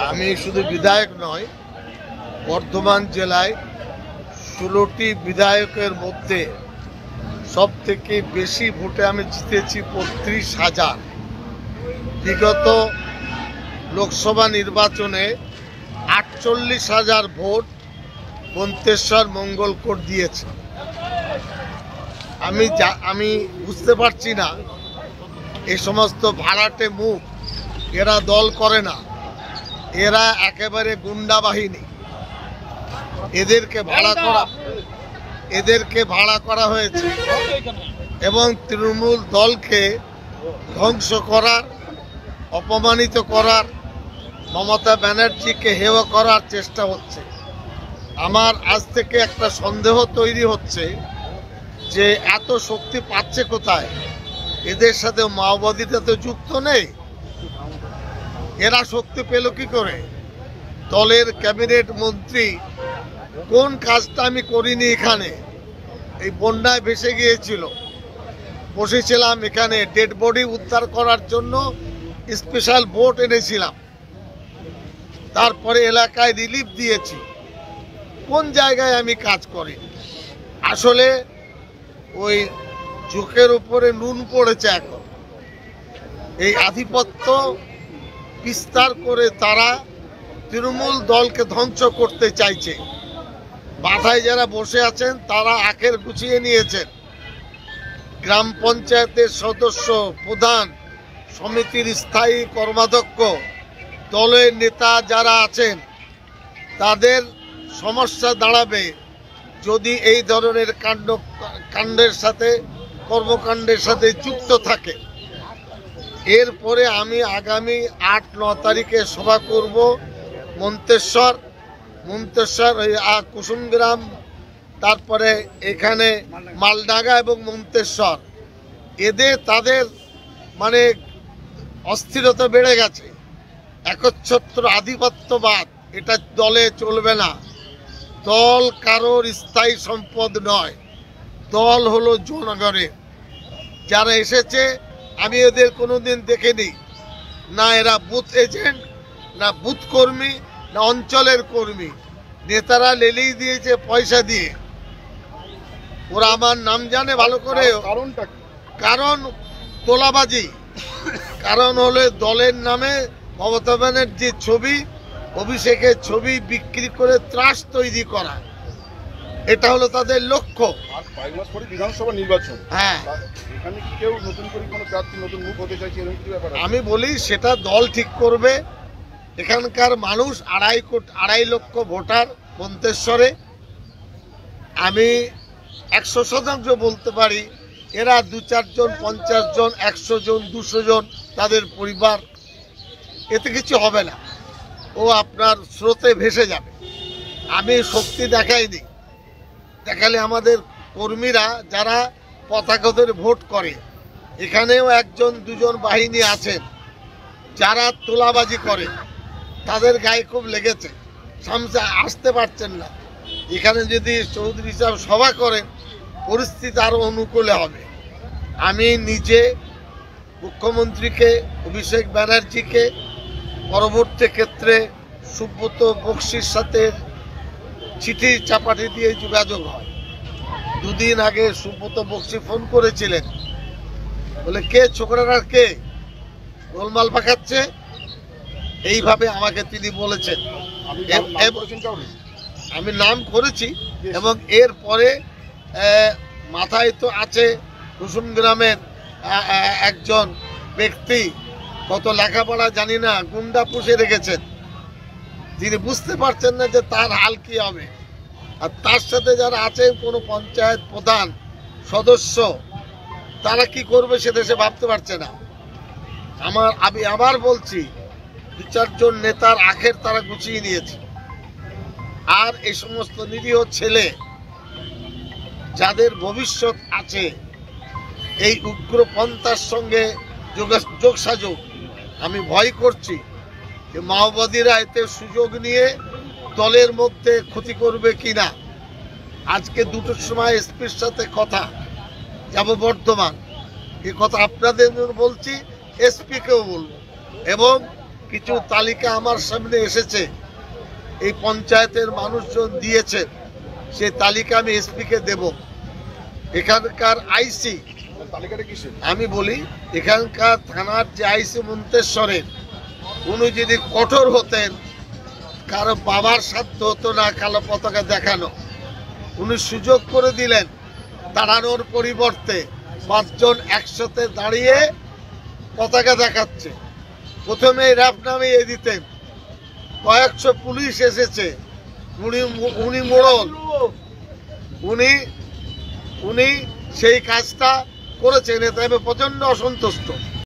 আমি শুধু বিধায়ক নয়, বর্ধমান জেলায় 16টি বিধায়কের মধ্যে সব থেকে বেশি ভোটে আমি জিতেছি ৩৫,০০০। বিগত লোকসভা নির্বাচনে ৪৮,০০০ ভোট মন্তেশ্বর মঙ্গলকোট দিয়েছে। আমি বুঝতে পারছি না, এই সমস্ত ভাড়াটে মুখ, এরা দল করে না, এরা একেবারে গুন্ডা বাহিনী। এদেরকে ভাড়া করা হয়েছে এবং তৃণমূল দলকে ধ্বংস করার, অপমানিত করার, মমতা ব্যানার্জিকে হেয় করার চেষ্টা হচ্ছে। আমার আজ থেকে একটা সন্দেহ তৈরি হচ্ছে যে এত শক্তি পাচ্ছে কোথায়? এদের সাথে মাওবাদীরা তো যুক্ত নেই, এরা শক্তি পেল কি করে? দলের ক্যাবিনেট মন্ত্রী কোন কাজটা আমি করিনি? এখানে এই বন্যায় ভেসে গিয়েছিল, বসেছিলাম এখানে ডেড বডি উদ্ধার করার জন্য, স্পেশাল বোট এনেছিলাম, তারপরে এলাকায় রিলিফ দিয়েছি। কোন জায়গায় আমি কাজ করি? আসলে ওই চোখের উপরে নুন পড়েছে। এখন এই আধিপত্য বিস্তার করে তারা তৃণমূল দলকে ধ্বংস করতে চাইছে। মাথায় যারা বসে আছেন তারা আখের গুছিয়ে নিয়েছেন। গ্রাম পঞ্চায়েতের সদস্য, প্রধান, সমিতির স্থায়ী কর্মাধ্যক্ষ, দলের নেতা যারা আছেন, তাদের সমস্যা দাঁড়াবে যদি এই ধরনের কাণ্ডের সাথে, কর্মকাণ্ডের সাথে যুক্ত থাকে। এরপরে আমি আগামী ৮-৯ তারিখে সভা করব মন্তেশ্বর, কুসুমগ্রাম, তারপরে এখানে মালডাঙ্গা এবং মন্তেশ্বর। তাদের মানে অস্থিরতা বেড়ে গেছে, একচ্ছত্র আধিপত্যবাদ, এটা দলে চলবে না। দল কারোর স্থায়ী সম্পদ নয়, দল হলো জনগণের। যারা এসেছে আমি এদের কোনোদিন দেখিনি, না এরা বুথ এজেন্ট, না বুথ কর্মী, না অঞ্চলের কর্মী। নেতারা লেলিয়ে দিয়েছে পয়সা দিয়ে। ওরা আমার নাম জানে ভালো করে। কারণ তোলাবাজি, কারণ হলো দলের নামে মমতা ব্যানার্জির ছবি, অভিষেকের ছবি বিক্রি করে ত্রাস তৈরি করা, এটা হলো তাদের লক্ষ্য। বিধানসভা নির্বাচন, হ্যাঁ, আমি বলি সেটা দল ঠিক করবে। এখানকার মানুষ 2.5 লক্ষ ভোটার মন্তেশ্বরে। আমি 100% বলতে পারি এরা 2-4 জন, 50 জন, 100 জন, 200 জন, তাদের পরিবার, এতে কিছু হবে না। ও আপনার স্রোতে ভেসে যাবে। আমি শক্তি দেখাইনি, দেখালে আমাদের কর্মীরা যারা পতাকা ধরে ভোট করে, এখানেও 1-2 জন বাহিনী আছেন যারা তোলাবাজি করে, তাদের গায়ে খুব লেগেছে, সামনে আসতে পারছেন না। এখানে যদি চৌধুরী সাহেব সভা করেন, পরিস্থিতি আরও অনুকূলে হবে। আমি নিজে মুখ্যমন্ত্রীকে, অভিষেক ব্যানার্জিকে, পরবর্তী ক্ষেত্রে সুব্রত বক্সির সাথে চিঠি চাপাটি দিয়ে যোগাযোগ হয়। 2 দিন আগে সুব্রত বক্সি ফোন করেছিলেন, বলে কে ছোকরার কে গোলমাল পাকাচ্ছে, এইভাবে আমাকে তিনি বলেছেন। আমি নাম করেছি এবং এরপরে মাথায় তো আছে কুসুমগ্রামের একজন ব্যক্তি, কত লেখাপড়া জানি না, গুন্ডা পুষে রেখেছেন। তিনি বুঝতে পারছেন না যে তার হাল কি হবে। আর তার সাথে যারা আছে কোনো পঞ্চায়েত প্রধান, সদস্য, তারা কি করবে সেটা সে ভাবতে পারছে না। আমি আবার বলছি, 2-4 জন নেতার আখের তারা গুছিয়ে নিয়েছে। আর এই সমস্ত নিরীহ ছেলে যাদের ভবিষ্যৎ আছে, এই উগ্রপন্থার সঙ্গে যোগসাযোগ, আমি ভয় করছি যে মাওবাদীরা এতে সুযোগ নিয়ে দলের মধ্যে ক্ষতি করবে কিনা। আজকে 2টোর সময় এসপির সাথে কথা, যাব বর্ধমান, এ কথা আপনাদের বলছি, এসপিকেও বলবো এবং কিছু তালিকা আমার সামনে এসেছে, এই পঞ্চায়েতের মানুষজন দিয়েছেন, সেই তালিকা আমি এসপিকে দেব। এখানকার আইসি, তালিকাটা কিসের? আমি বলি, এখানকার থানার যে আইসি মন্তেশ্বরের, উনি যদি কঠোর হতেন, কারো বাবার সাধ্য হতো না কালো পতাকা দেখানো, উনি সুযোগ করে দিলেন। দাঁড়ানোর পরিবর্তে 5 জন একসাথে দাঁড়িয়ে পতাকা দেখাচ্ছে। প্রথমে র্যাপ নামিয়ে দিতেন, কয়েকশো পুলিশ এসেছে, উনি মোড়ল, উনি সেই কাজটা করেছেন, এতে আমি প্রচন্ড অসন্তুষ্ট।